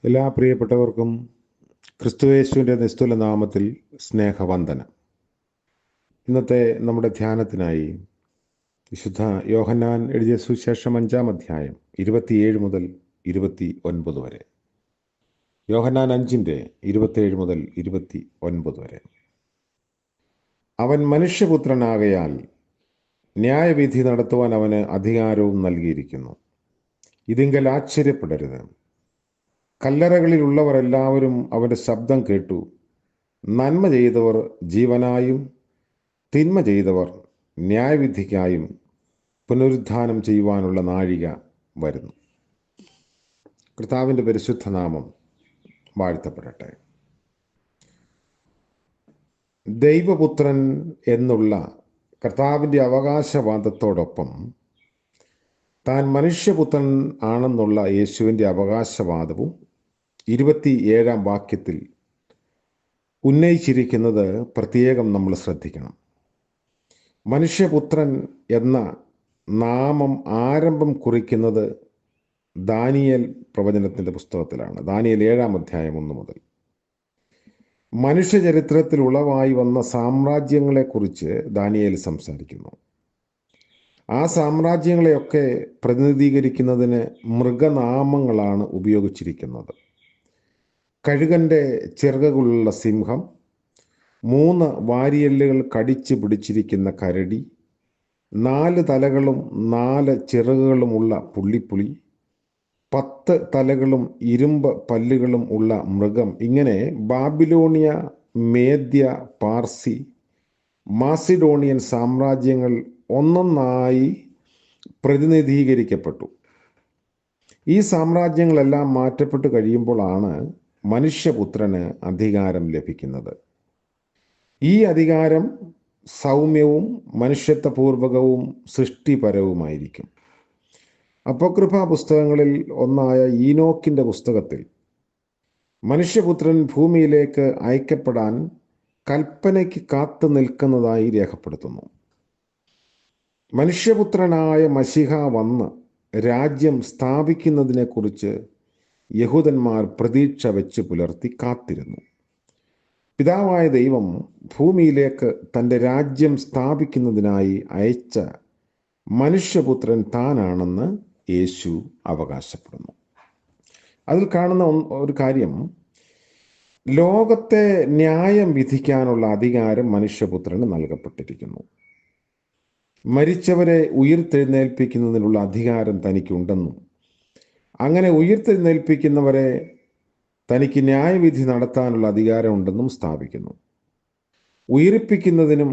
എല്ലാ പ്രിയപ്പെട്ടവർക്കും ക്രിസ്തുയേശുവിൻ്റെ നിസ്തുല നാമത്തിൽ സ്നേഹവന്ദനം. ഇന്നത്തെ നമ്മുടെ ധ്യാനത്തിനായി വിശുദ്ധ യോഹന്നാൻ എഴുതിയ സുവിശേഷം 5-ാം അധ്യായം 27 മുതൽ 29 വരെ. യോഹന്നാൻ 5:27 മുതൽ 29 വരെ. അവൻ മനുഷ്യപുത്രനാകയാൽ ന്യായവിധി നടത്തുവാൻ അവന് അധികാരവും നൽകിയിരിക്കുന്നു. ഇതിങ്കൽ ആശ്ചര്യപ്പെടരുത്. കല്ലറകളിലുള്ളവർ എല്ലാവരും അവൻ്റെ ശബ്ദം കേട്ടു. നന്മ ചെയ്തവർ ജീവനായും തിന്മ ചെയ്തവർ ന്യായവിധിക്കായും പുനരുദ്ധാനം ചെയ്യുവാനുള്ള നാഴിക വരുന്നു. കർത്താവിൻ്റെ പരിശുദ്ധ നാമം വാഴ്ത്തപ്പെടട്ടെ. ദൈവപുത്രൻ എന്നുള്ള കർത്താവിൻ്റെ അവകാശവാദത്തോടൊപ്പം താൻ മനുഷ്യപുത്രൻ ആണെന്നുള്ള യേശുവിൻ്റെ അവകാശവാദവും 27-ാം വാക്യത്തിൽ ഉന്നയിച്ചിരിക്കുന്നത് പ്രത്യേകം നമ്മൾ ശ്രദ്ധിക്കണം. മനുഷ്യപുത്രൻ എന്ന നാമം ആരംഭം കുറിക്കുന്നത് ദാനിയേൽ പ്രവചനത്തിൻ്റെ പുസ്തകത്തിലാണ്. ദാനിയേൽ 7-ാം അധ്യായം 1 മുതൽ. മനുഷ്യചരിത്രത്തിൽ ഉളവായി വന്ന സാമ്രാജ്യങ്ങളെക്കുറിച്ച് ദാനിയേൽ സംസാരിക്കുന്നു. ആ സാമ്രാജ്യങ്ങളെയൊക്കെ പ്രതിനിധീകരിക്കുന്നതിന് മൃഗനാമങ്ങളാണ് ഉപയോഗിച്ചിരിക്കുന്നത്. കഴുകൻ്റെ ചിറകുകളുള്ള സിംഹം, 3 വാരിയെല്ലുകൾ കടിച്ചു പിടിച്ചിരിക്കുന്ന കരടി, 4 തലകളും 4 ചിറകുകളുമുള്ള പുള്ളിപ്പുലി, 10 തലകളും ഇരുമ്പ് പല്ലുകളും ഉള്ള മൃഗം. ഇങ്ങനെ ബാബിലോണിയ, മേദ്യ, പാർസി, മാസിഡോണിയൻ സാമ്രാജ്യങ്ങൾ ഒന്നൊന്നായി പ്രതിനിധീകരിക്കപ്പെട്ടു. ഈ സാമ്രാജ്യങ്ങളെല്ലാം മാറ്റപ്പെട്ട് കഴിയുമ്പോഴാണ് മനുഷ്യപുത്രന് അധികാരം ലഭിക്കുന്നത്. ഈ അധികാരം സൗമ്യവും മനുഷ്യത്വപൂർവകവും സൃഷ്ടിപരവുമായിരിക്കും. അപ്പോക്രിഫ പുസ്തകങ്ങളിൽ ഒന്നായ ഈനോക്കിൻ്റെ പുസ്തകത്തിൽ മനുഷ്യപുത്രൻ ഭൂമിയിലേക്ക് അയക്കപ്പെടാൻ കൽപ്പനയ്ക്ക് കാത്തു നിൽക്കുന്നതായി രേഖപ്പെടുത്തുന്നു. മനുഷ്യപുത്രനായ മശിഹ വന്ന് രാജ്യം സ്ഥാപിക്കുന്നതിനെക്കുറിച്ച് യഹൂദന്മാർ പ്രതീക്ഷ വെച്ച് പുലർത്തി കാത്തിരുന്നു. പിതാവായ ദൈവം ഭൂമിയിലേക്ക് തൻ്റെ രാജ്യം സ്ഥാപിക്കുന്നതിനായി അയച്ച മനുഷ്യപുത്രൻ താനാണെന്ന് യേശു അവകാശപ്പെടുന്നു. അതിൽ കാണുന്ന ഒരു കാര്യം, ലോകത്തെ ന്യായം വിധിക്കാനുള്ള അധികാരം മനുഷ്യപുത്രന് നൽകപ്പെട്ടിരിക്കുന്നു. മരിച്ചവരെ ഉയിർത്തെഴുന്നേൽപ്പിക്കുന്നതിനുള്ള അധികാരം തനിക്കുണ്ടെന്നും അങ്ങനെ ഉയിർത്തെഴുന്നേൽപ്പിക്കുന്നവരെ തനിക്ക് ന്യായവിധി നടത്താനുള്ള അധികാരമുണ്ടെന്നും സ്ഥാപിക്കുന്നു. ഉയിർപ്പിക്കുന്നതിനും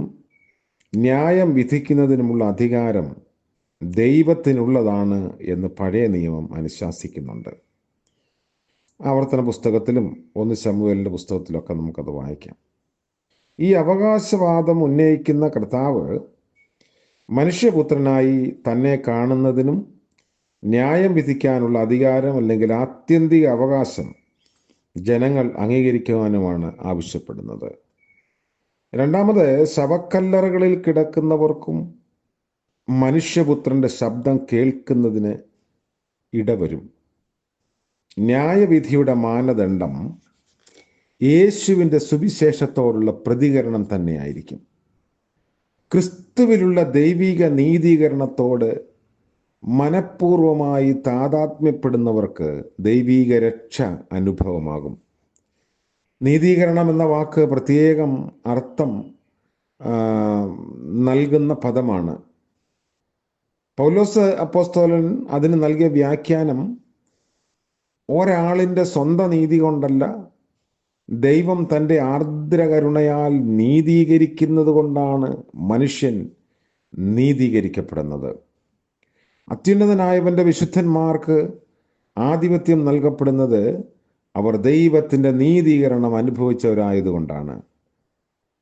ന്യായം വിധിക്കുന്നതിനുമുള്ള അധികാരം ദൈവത്തിനുള്ളതാണ് എന്ന് പഴയ നിയമം അനുശാസിക്കുന്നുണ്ട്. ആവർത്തന പുസ്തകത്തിലും 1 ശമൂവേലിൻ്റെ പുസ്തകത്തിലൊക്കെ നമുക്കത് വായിക്കാം. ഈ അവകാശവാദം ഉന്നയിക്കുന്ന കർത്താവ് മനുഷ്യപുത്രനായി തന്നെ കാണുന്നതിനും ന്യായം വിധിക്കാനുള്ള അധികാരം അല്ലെങ്കിൽ ആത്യന്തിക അവകാശം ജനങ്ങൾ അംഗീകരിക്കുവാനുമാണ് ആവശ്യപ്പെടുന്നത്. രണ്ടാമത്, ശവക്കല്ലറകളിൽ കിടക്കുന്നവർക്കും മനുഷ്യപുത്രന്റെ ശബ്ദം കേൾക്കുന്നതിന് ഇടവരും. ന്യായവിധിയുടെ മാനദണ്ഡം യേശുവിൻ്റെ സുവിശേഷത്തോടുള്ള പ്രതികരണം തന്നെയായിരിക്കും. ക്രിസ്തുവിലുള്ള ദൈവിക നീതീകരണത്തോട് മനഃപൂർവമായി താതാത്മ്യപ്പെടുന്നവർക്ക് ദൈവിക രക്ഷ അനുഭവമാകും. നീതീകരണം എന്ന വാക്ക് പ്രത്യേകം അർത്ഥം നൽകുന്ന പദമാണ്. പൗലോസ് അപ്പോസ്തലൻ അതിന് നൽകിയ വ്യാഖ്യാനം, ഒരാളിൻ്റെ സ്വന്തം നീതി കൊണ്ടല്ല, ദൈവം തൻ്റെ ആർദ്രകരുണയാൽ നീതീകരിക്കുന്നത് കൊണ്ടാണ് മനുഷ്യൻ നീതീകരിക്കപ്പെടുന്നത്. അത്യുന്നതനായവൻ്റെ വിശുദ്ധന്മാർക്ക് ആധിപത്യം നൽകപ്പെടുന്നത് അവർ ദൈവത്തിൻ്റെ നീതീകരണം അനുഭവിച്ചവരായതുകൊണ്ടാണ്.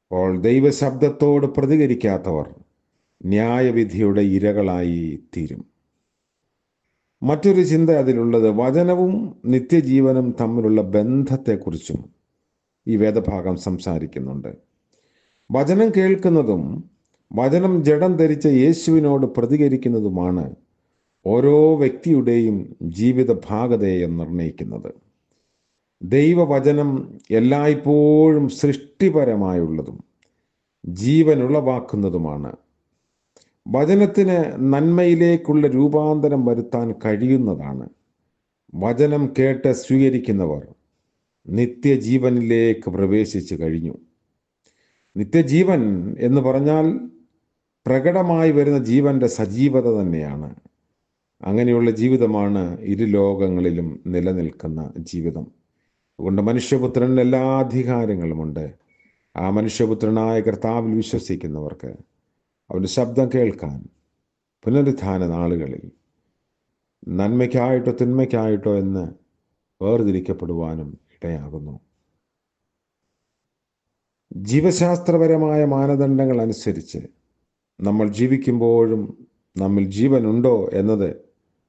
അപ്പോൾ ദൈവശബ്ദത്തോട് പ്രതികരിക്കാത്തവർ ന്യായവിധിയുടെ ഇരകളായി തീരും. മറ്റൊരു ചിന്ത അതിലുള്ളത്, വചനവും നിത്യജീവനും തമ്മിലുള്ള ബന്ധത്തെക്കുറിച്ചും ഈ വേദഭാഗം സംസാരിക്കുന്നുണ്ട്. വചനം കേൾക്കുന്നതും വചനം ജഡം ധരിച്ച യേശുവിനോട് പ്രതികരിക്കുന്നതുമാണ് ഓരോ വ്യക്തിയുടെയും ജീവിത ഭാഗതയെ നിർണയിക്കുന്നത്. ദൈവവചനം എല്ലായ്പ്പോഴും സൃഷ്ടിപരമായുള്ളതും ജീവനുളവാക്കുന്നതുമാണ്. വചനത്തിന് നന്മയിലേക്കുള്ള രൂപാന്തരം വരുത്താൻ കഴിയുന്നതാണ്. വചനം കേട്ട് സ്വീകരിക്കുന്നവർ നിത്യജീവനിലേക്ക് പ്രവേശിച്ചു കഴിഞ്ഞു. നിത്യജീവൻ എന്ന് പറഞ്ഞാൽ പ്രകടമായി വരുന്ന ജീവന്റെ സജീവത തന്നെയാണ്. അങ്ങനെയുള്ള ജീവിതമാണ് ഇരുലോകങ്ങളിലും നിലനിൽക്കുന്ന ജീവിതം. അതുകൊണ്ട് മനുഷ്യപുത്രന് എല്ലാ അധികാരങ്ങളുമുണ്ട്. ആ മനുഷ്യപുത്രനായ കർത്താവിൽ വിശ്വസിക്കുന്നവർക്ക് അവൻ്റെ ശബ്ദം കേൾക്കാൻ പുനരുത്ഥാന നാളുകളിൽ നന്മയ്ക്കായിട്ടോ തിന്മയ്ക്കായിട്ടോ എന്ന് വേർതിരിക്കപ്പെടുവാനും ഇടയാകുന്നു. ജീവശാസ്ത്രപരമായ മാനദണ്ഡങ്ങൾ അനുസരിച്ച് നമ്മൾ ജീവിക്കുമ്പോഴും നമ്മിൽ ജീവനുണ്ടോ എന്നത്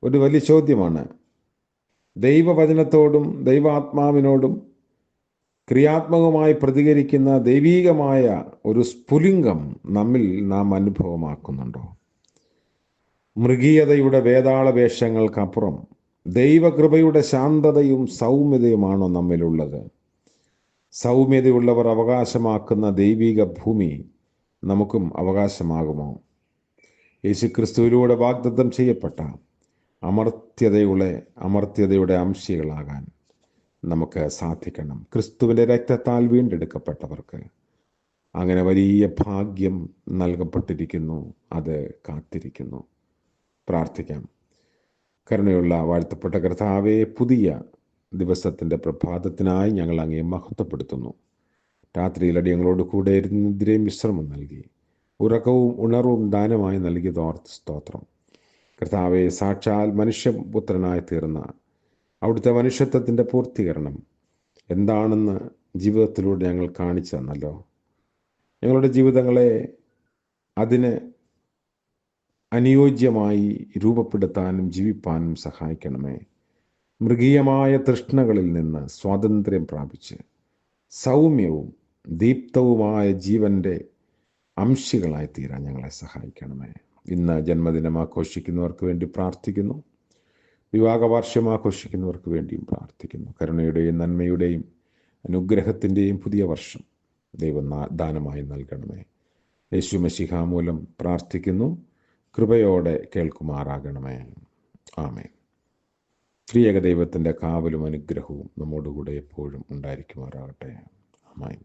ഒരു വലിയ ചോദ്യമാണ്. ദൈവവചനത്തോടും ദൈവാത്മാവിനോടും ക്രിയാത്മകമായി പ്രതികരിക്കുന്ന ദൈവീകമായ ഒരു സ്ഫുലിംഗം നമ്മിൽ നാം അനുഭവമാക്കുന്നുണ്ടോ? മൃഗീയതയുടെ വേതാളവേഷങ്ങൾക്കപ്പുറം ദൈവകൃപയുടെ ശാന്തതയും സൗമ്യതയുമാണോ നമ്മിലുള്ളത്? സൗമ്യതയുള്ളവർ അവകാശമാക്കുന്ന ദൈവിക ഭൂമി നമുക്കും അവകാശമാകുമോ? യേശുക്രിസ്തുവിലൂടെ വാഗ്ദത്തം ചെയ്യപ്പെട്ട അമർത്യതയുടെ അംശികളാകാൻ നമുക്ക് സാധിക്കണം. ക്രിസ്തുവിൻ്റെ രക്തത്താൽ വീണ്ടെടുക്കപ്പെട്ടവർക്ക് അങ്ങനെ വലിയ ഭാഗ്യം നൽകപ്പെട്ടിരിക്കുന്നു. അത് കാത്തിരിക്കുന്നു. പ്രാർത്ഥിക്കാം. കരുണയുള്ള വാഴ്ത്തപ്പെട്ട കർത്താവേ, പുതിയ ദിവസത്തിൻ്റെ പ്രഭാതത്തിനായി ഞങ്ങൾ അങ്ങയെ മഹത്വപ്പെടുത്തുന്നു. രാത്രിയിൽ അടിയങ്ങളോട് കൂടെ ഇരുന്ന് നിദ്രയും വിശ്രമം നൽകി ഉറക്കവും ഉണർവും ദാനമായി നൽകിയതോർത്ത് സ്തോത്രം. കർത്താവെ, സാക്ഷാൽ മനുഷ്യപുത്രനായി തീർന്ന അവിടുത്തെ മനുഷ്യത്വത്തിൻ്റെ പൂർത്തീകരണം എന്താണെന്ന് ജീവിതത്തിലൂടെ ഞങ്ങൾ കാണിച്ചു തന്നല്ലോ. ഞങ്ങളുടെ ജീവിതങ്ങളെ അതിന് അനുയോജ്യമായി രൂപപ്പെടുത്താനും ജീവിപ്പാനും സഹായിക്കണമേ. മൃഗീയമായ തൃഷ്ണകളിൽ നിന്ന് സ്വാതന്ത്ര്യം പ്രാപിച്ച് സൗമ്യവും ദീപ്തവുമായ ജീവൻ്റെ അംശികളായി തീരാൻ ഞങ്ങളെ സഹായിക്കണമേ. ഇന്ന് ജന്മദിനം ആഘോഷിക്കുന്നവർക്ക് വേണ്ടി പ്രാർത്ഥിക്കുന്നു. വിവാഹവാർഷികം ആഘോഷിക്കുന്നവർക്ക് വേണ്ടിയും പ്രാർത്ഥിക്കുന്നു. കരുണയുടെയും നന്മയുടെയും അനുഗ്രഹത്തിൻ്റെയും പുതിയ വർഷം ദൈവം ദാനമായി നൽകണമേ. യേശു മശിഹ മൂലം പ്രാർത്ഥിക്കുന്നു. കൃപയോടെ കേൾക്കുമാറാകണമേ. ആമേൻ. ത്രിയേക ദൈവത്തിൻ്റെ കാവലും അനുഗ്രഹവും നമ്മോടുകൂടെ എപ്പോഴും ഉണ്ടായിരിക്കുമാറാകട്ടെ. ആമേൻ.